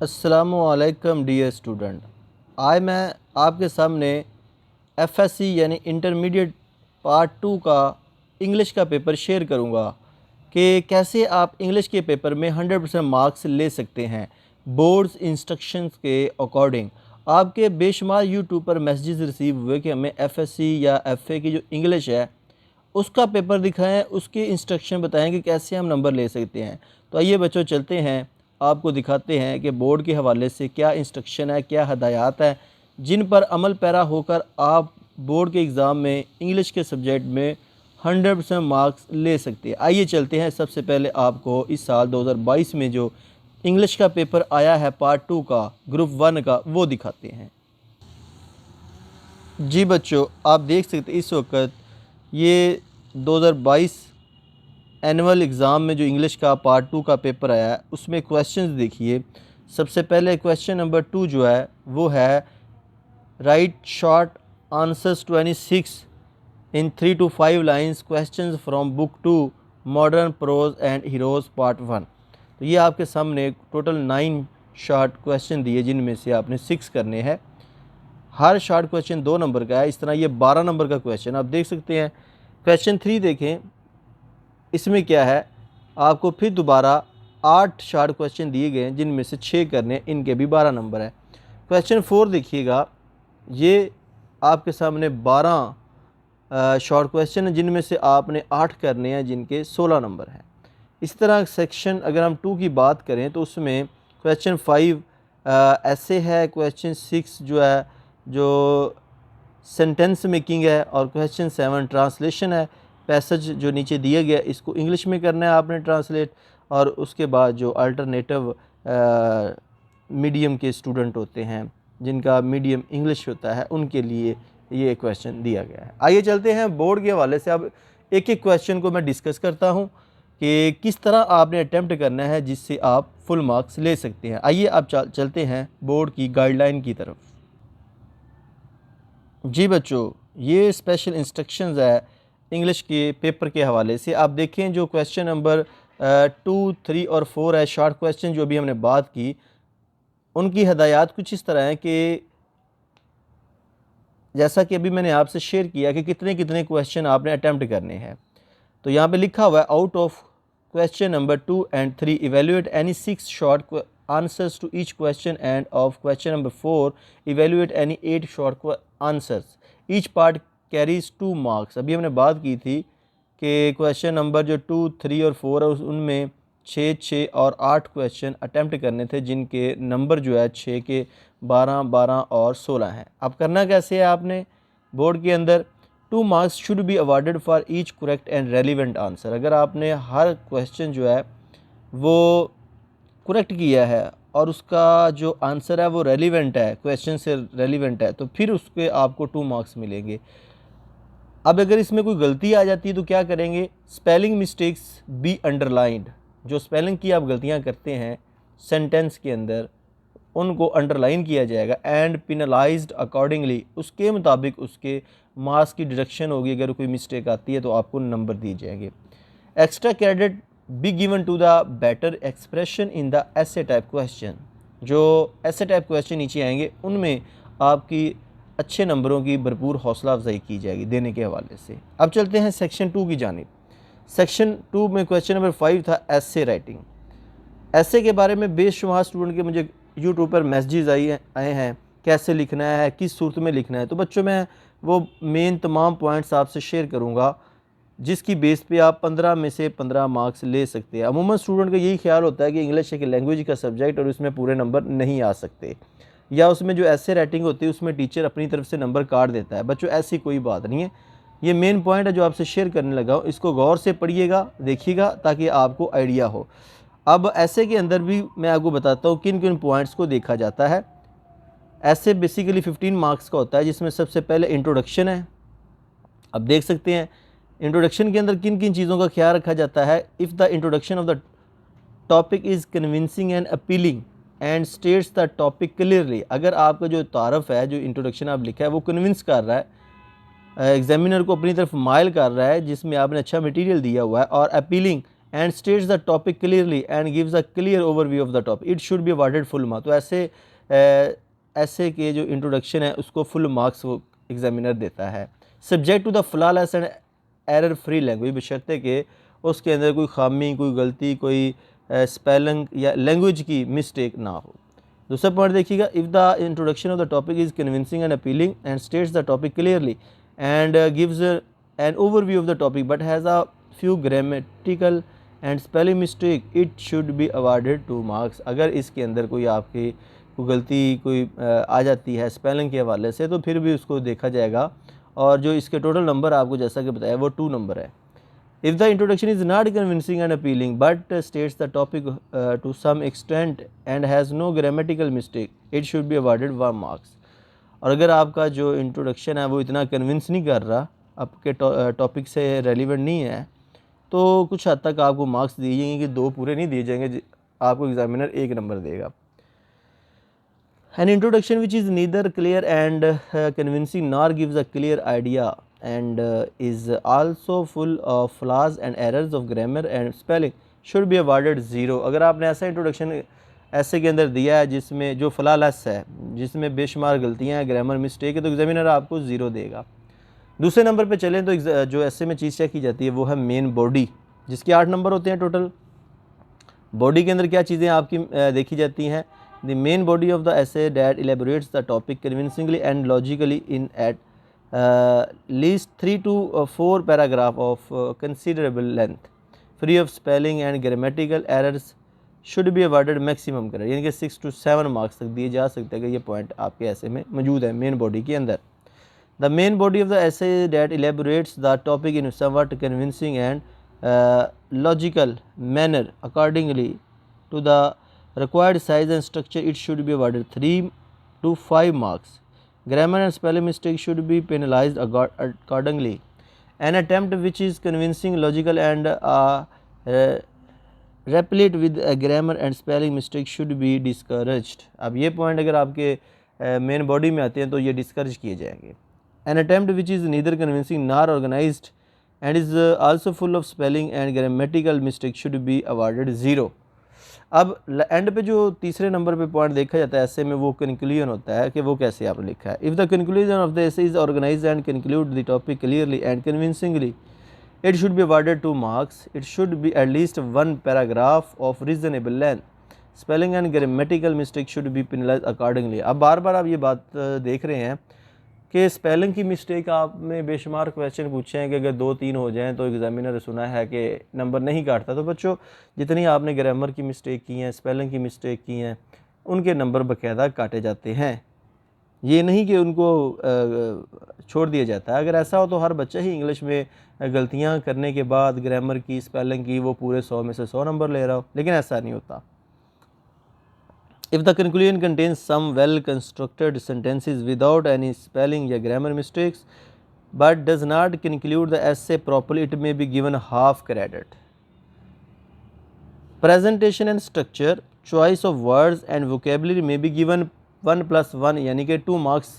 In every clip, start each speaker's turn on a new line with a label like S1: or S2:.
S1: अस्सलामुअलैकुम dear student. आज मैं आपके सामने एफएससी यानी इंटरमीडिएट पार्ट 2 का इंग्लिश का पेपर शेयर करूंगा कि कैसे आप इंग्लिश के पेपर में 100% मार्क्स ले सकते हैं बोर्ड्स इंस्ट्रक्शंस के अकॉर्डिंग। आपके बेशुमार यूट्यूब पर मैसेजेस रिसीव हुए कि हमें एफएससी या एफए की जो इंग्लिश है उसका पेपर दिखाएं, उसके इंस्ट्रक्शन बताएं कि कैसे हम नंबर ले सकते हैं। तो आइए बच्चों चलते हैं, आपको दिखाते हैं कि बोर्ड के हवाले से क्या इंस्ट्रक्शन है, क्या हदायत है जिन पर अमल पैरा होकर आप बोर्ड के एग्ज़ाम में इंग्लिश के सब्जेक्ट में 100% मार्क्स ले सकते हैं। आइए चलते हैं, सबसे पहले आपको इस साल 2022 में जो इंग्लिश का पेपर आया है पार्ट 2 का ग्रुप 1 का वो दिखाते हैं। जी बच्चों, आप देख सकते इस वक्त ये 2022 एनुअल एग्ज़ाम में जो इंग्लिश का पार्ट 2 का पेपर आया है उसमें क्वेश्चंस देखिए। सबसे पहले क्वेश्चन नंबर 2 जो है वो है write short answers 26 in 3 to 5 lines questions from book 2 modern prose and heroes part 1। तो ये आपके सामने टोटल 9 शॉर्ट क्वेश्चन दिए जिनमें से आपने 6 करने हैं। हर शॉर्ट क्वेश्चन 2 नंबर का है, इस तरह ये 12 नंबर का क्वेश्चन आप देख सकते हैं। क्वेश्चन 3 देखें, इसमें क्या है, आपको फिर दोबारा 8 शॉर्ट क्वेश्चन दिए गए हैं जिनमें से 6 करने, इनके भी 12 नंबर है। क्वेश्चन 4 देखिएगा, ये आपके सामने 12 शॉर्ट क्वेश्चन हैं जिनमें से आपने 8 करने हैं जिनके 16 नंबर हैं। इस तरह सेक्शन अगर हम 2 की बात करें तो उसमें क्वेश्चन 5 ऐसे है, क्वेश्चन 6 जो है जो सेंटेंस मेकिंग है, और क्वेश्चन 7 ट्रांसलेशन है। पैसेज जो नीचे दिया गया इसको इंग्लिश में करना है आपने ट्रांसलेट, और उसके बाद जो अल्टरनेटिव मीडियम के स्टूडेंट होते हैं जिनका मीडियम इंग्लिश होता है उनके लिए ये क्वेश्चन दिया गया है। आइए चलते हैं बोर्ड के हवाले से, अब एक एक क्वेश्चन को मैं डिस्कस करता हूँ कि किस तरह आपने अटैम्प्ट करना है जिससे आप फुल मार्क्स ले सकते हैं। आइए अब चलते हैं बोर्ड की गाइडलाइन की तरफ। जी बच्चों, ये स्पेशल इंस्ट्रक्शंस है इंग्लिश के पेपर के हवाले से। आप देखें जो क्वेश्चन नंबर 2, 3 और 4 है, शॉर्ट क्वेश्चन जो भी हमने बात की, उनकी हदायत कुछ इस तरह है कि जैसा कि अभी मैंने आपसे शेयर किया कि कितने कितने क्वेश्चन आपने अटैम्प्ट करने हैं। तो यहाँ पे लिखा हुआ है out of question number 2 and 3 evaluate any 6 short answers to each question, and of question number 4 evaluate any 8 short answers. each part carries 2 marks। अभी हमने बात की थी कि क्वेश्चन नंबर जो 2, 3 और 4 है उनमें 6, 6 और 8 क्वेश्चन अटैम्प्ट करने थे जिनके नंबर जो है 6 के 12, 12 और 16 हैं। अब करना कैसे है आपने बोर्ड के अंदर, 2 marks should be awarded for each correct and relevant answer. अगर आपने हर क्वेश्चन जो है वो करेक्ट किया है और उसका जो आंसर है वो रेलिवेंट है, क्वेश्चन से रेलिवेंट है, तो फिर उसके आपको 2 मार्क्स मिलेंगे। अब अगर इसमें कोई गलती आ जाती है तो क्या करेंगे, स्पेलिंग मिस्टेक्स बी अंडरलाइंड। जो स्पेलिंग की आप गलतियां करते हैं सेंटेंस के अंदर उनको अंडरलाइन किया जाएगा, एंड पिनलाइज्ड अकॉर्डिंगली, उसके मुताबिक उसके मार्क्स की डिडक्शन होगी। अगर कोई मिस्टेक आती है तो आपको नंबर दिए जाएंगे। Extra credit be given to the better expression in the essay type question. जो ऐसे टाइप क्वेश्चन नीचे आएंगे उनमें आपकी अच्छे नंबरों की भरपूर हौसला अफजाई की जाएगी देने के हवाले से। अब चलते हैं सेक्शन 2 की जानिब। सेक्शन 2 में क्वेश्चन नंबर 5 था ऐसे राइटिंग। ऐसे के बारे में बेशुमार स्टूडेंट के मुझे यूट्यूब पर मैसेजेस आए हैं कैसे लिखना है, किस सूरत में लिखना है। तो बच्चों मैं वो मेन तमाम पॉइंट्स आपसे शेयर करूँगा जिसकी बेस पे आप 15 में से 15 मार्क्स ले सकते हैं। अमूमन स्टूडेंट का यही ख्याल होता है कि इंग्लिश एक लैंग्वेज का सब्जेक्ट और उसमें पूरे नंबर नहीं आ सकते, या उसमें जो ऐसे राइटिंग होती है उसमें टीचर अपनी तरफ से नंबर काट देता है। बच्चों ऐसी कोई बात नहीं है, ये मेन पॉइंट है जो आपसे शेयर करने लगा हूँ, इसको गौर से पढ़िएगा, देखिएगा ताकि आपको आइडिया हो। अब ऐसे के अंदर भी मैं आपको बताता हूँ किन किन पॉइंट्स को देखा जाता है। ऐसे बेसिकली 15 मार्क्स का होता है जिसमें सबसे पहले इंट्रोडक्शन है। अब देख सकते हैं इंट्रोडक्शन के अंदर किन किन चीज़ों का ख्याल रखा जाता है। If the introduction of the topic is convincing and appealing and states the topic clearly. अगर आपका जो तारफ़ है, जो इंट्रोडक्शन आप लिखा है वो कन्विंस कर रहा है, एग्जामिनर को अपनी तरफ माइल कर रहा है, जिसमें आपने अच्छा मटेरियल दिया हुआ है, और appealing and states the topic clearly and gives a clear overview of the topic, it should be awarded full marks. तो ऐसे के जो इंट्रोडक्शन है उसको फुल मार्क्स वो एग्जामिनर देता है। Subject to the flawless and error free language, बशर्ते कि उसके अंदर कोई खामी, कोई गलती, कोई स्पेलिंग या लैंग्वेज की मिस्टेक ना हो। दूसरा पॉइंट देखिएगा, if the introduction of the topic is convincing and appealing and states the topic clearly and gives an overview of the topic but has a few grammatical and spelling mistake, it should be awarded 2 marks. अगर इसके अंदर कोई आपकी कोई गलती कोई आ जाती है स्पेलिंग के हवाले से तो फिर भी उसको देखा जाएगा, और जो इसके टोटल नंबर आपको जैसा कि बताया वो 2 नंबर है। If the introduction is not convincing and appealing but states the topic to some extent and has no grammatical mistake, it should be awarded 1 marks। और अगर आपका जो इंट्रोडक्शन है वो इतना कन्विंस नहीं कर रहा, आपके टॉपिक से रेलिवेंट नहीं है, तो कुछ हद तक आपको मार्क्स दिए जाएंगे कि 2 पूरे नहीं दिए जाएंगे, आपको एग्जामिनर 1 नंबर देगा। An introduction which is neither clear and convincing nor gives a clear idea and is also full of flaws and errors of grammar and spelling should be awarded 0। अगर आपने ऐसा इंट्रोडक्शन ऐसे के अंदर दिया है जिसमें जो फ्लॉलेस है, जिसमें बेशुमार गलतियां हैं, ग्रामर मिस्टेक है, तो एग्जामिनर आपको 0 देगा। दूसरे नंबर पे चलें तो जो ऐसे में चीज़ चेक की जाती है वो है मेन बॉडी, जिसके 8 नंबर होते हैं टोटल। बॉडी के अंदर क्या चीज़ें आपकी देखी जाती हैं? The main body of the essay that elaborates the topic convincingly and logically in at least 3 to 4 paragraph of considerable length, free of spelling and grammatical errors, should be awarded maximum credit, यानी कि 6 to 7 marks तक दिए जा सकते हैं कि ये point आपके ऐसे में मौजूद है मेन बॉडी के अंदर। The main body of the essay that elaborates the topic in somewhat convincing and logical manner accordingly to the required size and structure, it should be awarded 3 to 5 marks। Grammar and spelling mistake should be penalized accordingly। An attempt which is convincing, logical and replete with a grammar and spelling mistake should be discouraged। अब ये point अगर आपके main body में आते हैं तो ये discourage किए जाएंगे। An attempt which is neither convincing nor organized and is also full of spelling and grammatical mistake should be awarded 0। अब एंड पे जो तीसरे नंबर पे पॉइंट देखा जाता है ऐसे में वो कंक्लूजन होता है कि वो कैसे आपने लिखा है। If the conclusion of the essay is organised and conclude the topic clearly and convincingly, it should be awarded 2 marks. It should be at least 1 paragraph of reasonable length, spelling and grammatical mistake should be penalise accordingly. अब बार बार आप ये बात देख रहे हैं कि spelling की मिस्टेक आपने बेशुमार क्वेश्चन पूछे हैं कि अगर 2-3 हो जाएं तो एग्जामिनर ने सुना है कि नंबर नहीं काटता। तो बच्चों जितनी आपने ग्रामर की मिस्टेक की हैं, स्पेलिंग की मिस्टेक की हैं, उनके नंबर बाकायदा काटे जाते हैं, ये नहीं कि उनको छोड़ दिया जाता है। अगर ऐसा हो तो हर बच्चा ही इंग्लिश में गलतियां करने के बाद ग्रामर की, स्पेलिंग की वो पूरे 100 में से 100 नंबर ले रहा हो, लेकिन ऐसा नहीं होता। If the conclusion contains some well constructed sentences without any spelling or grammar mistakes but does not conclude the essay properly, it may be given half credit। Presentation and structure, choice of words and vocabulary may be given 1+1 यानी कि 2 marks।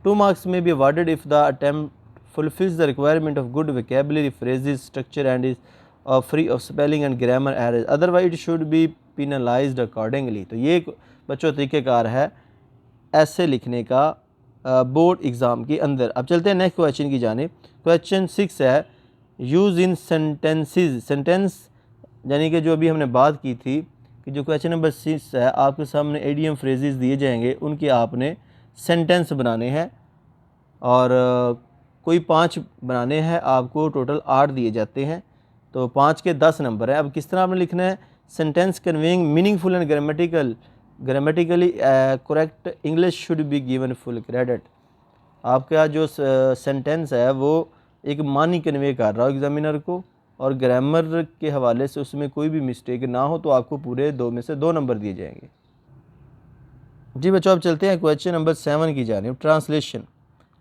S1: 2 marks may be awarded if the attempt fulfills the requirement of good vocabulary, phrases, structure and is free of spelling and grammar errors, otherwise it should be penalized accordingly। तो ये बच्चों तरीक़ेकार है ऐसे लिखने का board exam के अंदर। अब चलते हैं नेक्स्ट क्वेश्चन की जानिब। क्वेश्चन 6 है यूज़ इन सेंटेंसेस। सेंटेंस यानी कि जो अभी हमने बात की थी कि जो क्वेश्चन नंबर 6 है आपके सामने एडियम फ्रेजेस दिए जाएंगे, उनके आपने सेंटेंस बनाने हैं और कोई 5 बनाने हैं, आपको टोटल 8 दिए जाते हैं, तो 5 के 10 नंबर है। अब किस तरह आपने लिखना है? Sentence conveying meaningful and grammatically correct English should be given full credit. आपका जो सेंटेंस है वो एक मानी कन्वे कर रहा हो एग्जामिनर को और ग्रामर के हवाले से उसमें कोई भी मिस्टेक ना हो तो आपको पूरे 2 में से 2 नंबर दिए जाएंगे। जी बच्चों अब चलते हैं क्वेश्चन नंबर 7 की जानिब, ट्रांसलेशन,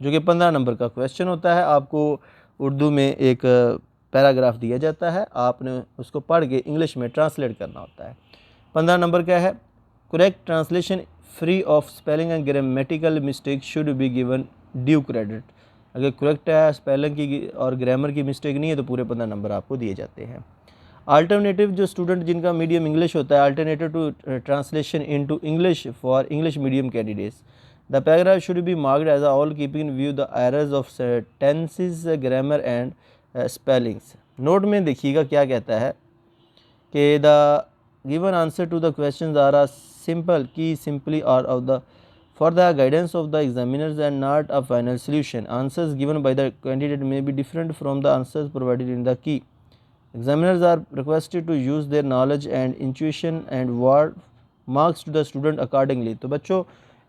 S1: जो कि 15 नंबर का क्वेश्चन होता है। आपको उर्दू में एक पैराग्राफ दिया जाता है, आपने उसको पढ़ के इंग्लिश में ट्रांसलेट करना होता है। 15 नंबर क्या है? Correct translation free of spelling and grammatical mistake should be given due credit. अगर करेक्ट है, स्पेलिंग की और ग्रामर की मिस्टेक नहीं है तो पूरे 15 नंबर आपको दिए जाते हैं। अल्टरनेटिव जो स्टूडेंट जिनका मीडियम इंग्लिश होता है, alternative to translation into English for English medium candidates, the paragraph should be marked as all keeping in view the errors of tenses, grammar and spellings. Note में देखिएगा क्या कहता है कि the given answer to the questions are a simple key simply or of the for the guidance of the examiners and not a final solution. Answers given by the candidate may be different from the answers provided in the key. Examiners are requested to use their knowledge and intuition and award marks to the student accordingly. तो बच्चों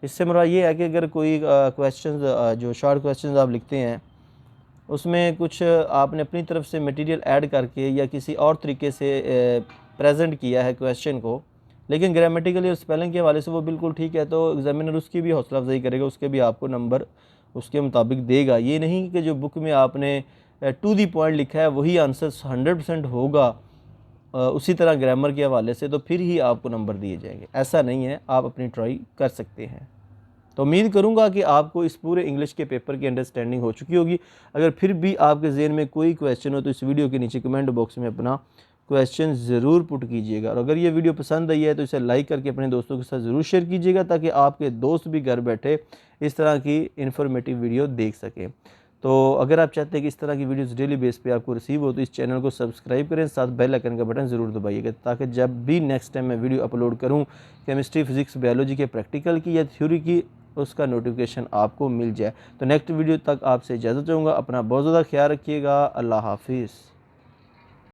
S1: इससे मुराद ये है कि अगर कोई questions जो short questions आप लिखते हैं उसमें कुछ आपने अपनी तरफ से मटेरियल ऐड करके या किसी और तरीके से प्रेजेंट किया है क्वेश्चन को, लेकिन ग्रामेटिकली और स्पेलिंग के हवाले से वो बिल्कुल ठीक है, तो एग्जामिनर उसकी भी हौसला अफजाई करेगा, उसके भी आपको नंबर उसके मुताबिक देगा। ये नहीं कि जो बुक में आपने टू दी पॉइंट लिखा है वही आंसर 100% होगा उसी तरह ग्रामर के हवाले से, तो फिर ही आपको नंबर दिए जाएंगे। ऐसा नहीं है, आप अपनी ट्राई कर सकते हैं। तो उम्मीद करूंगा कि आपको इस पूरे इंग्लिश के पेपर की अंडरस्टैंडिंग हो चुकी होगी। अगर फिर भी आपके ज़हन में कोई क्वेश्चन हो तो इस वीडियो के नीचे कमेंट बॉक्स में अपना क्वेश्चन ज़रूर पुट कीजिएगा, और अगर ये वीडियो पसंद आई है तो इसे लाइक करके अपने दोस्तों के साथ ज़रूर शेयर कीजिएगा ताकि आपके दोस्त भी घर बैठे इस तरह की इन्फॉर्मेटिव वीडियो देख सकें। तो अगर आप चाहते हैं कि इस तरह की वीडियोस डेली बेस पे आपको रिसीव हो तो इस चैनल को सब्सक्राइब करें, साथ बेल आइकन का बटन ज़रूर दबाइएगा ताकि जब भी नेक्स्ट टाइम मैं वीडियो अपलोड करूँ केमिस्ट्री, फिज़िक्स, बायोलॉजी के प्रैक्टिकल की या थ्योरी की, उसका नोटिफिकेशन आपको मिल जाए। तो नेक्स्ट वीडियो तक आपसे इजाज़त चाहूँगा। अपना बहुत ज़्यादा ख्याल रखिएगा। अल्लाह हाफिज़।